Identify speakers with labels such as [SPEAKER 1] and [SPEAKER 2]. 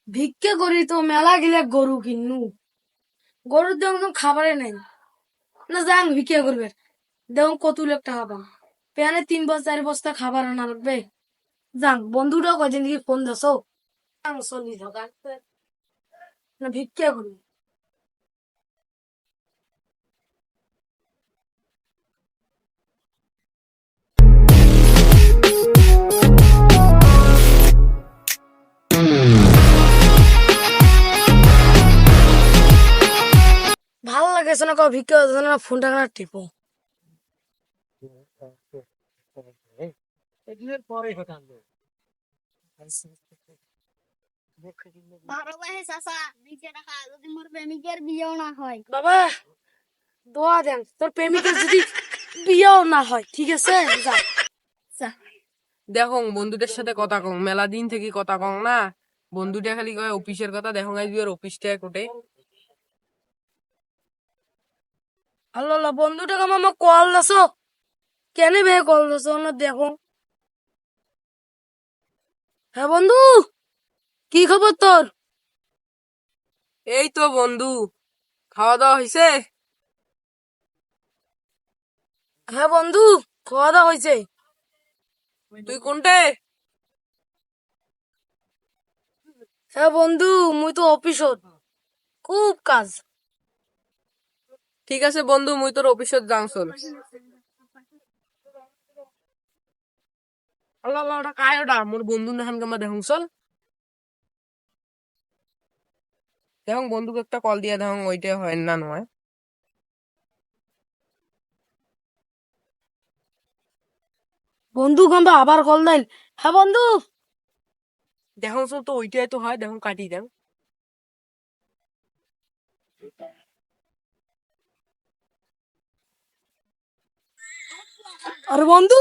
[SPEAKER 1] ভিক্ষে করি তো মেলা গেলে গরু কিনু গরুর দাম তো খাবারে নাই না যাং ভিক্ষে করবে দেখুন কত লাখ টাকা পাম পেয়ানে 3 বস্তা 4 বস্তা খাবার আনা লাগবে যাং বন্ধুটাও কয়দিন থেকে ফোন দাসো চলি থাকা না ভিক্ষে করি ভালো লাগেছে না কাউ ভিক্ষে করতেছে না ফোনটা না টিপো
[SPEAKER 2] ভালোবাসে চাচা নিজে রাখা যদি মোর প্রেমিকের বিয়েও না হয়।
[SPEAKER 1] বাবা দোয়া দেন তোর প্রেমিকের যদি বিয়েও না হয় ঠিক আছে যা যা
[SPEAKER 3] দেখো বন্ধুদের সাথে কথা কং মেলা দিন থেকে কথা কং না বন্ধুটা খালি কয় অফিসের কথা দেখো আজ বিয়ের অফিসটা কোটে
[SPEAKER 1] আল্লাহ আল্লাহ বন্ধুটাকে আমার কল দাসো কেন ভাই কল দাসো না দেখো হ্যাঁ বন্ধু কি খবর তোর
[SPEAKER 3] এই তো বন্ধু খাওয়া দাওয়া হয়েছে
[SPEAKER 1] হ্যাঁ বন্ধু খাওয়া দাওয়া হয়েছে
[SPEAKER 3] তুই কোনটে
[SPEAKER 1] হ্যাঁ বন্ধু মুই তো অফিসত খুব কাজ
[SPEAKER 3] ঠিক আছে বন্ধু মুই তোর অফিসত যাং চল আল্লাহ আল্লাহ ওটা কায় ওটা মোর বন্ধু নাহান কামা দেখুন চল দেখুন বন্ধুকে একটা কল দিয়া দেখুন ওইটা হয় না নয়
[SPEAKER 1] বন্ধু গম্বা আবার কল দেন হ্যাঁ বন্ধু
[SPEAKER 3] দেখুন চল তো ওইটাই তো হয় দেখুন কাটি দেন
[SPEAKER 1] আরে বন্ধু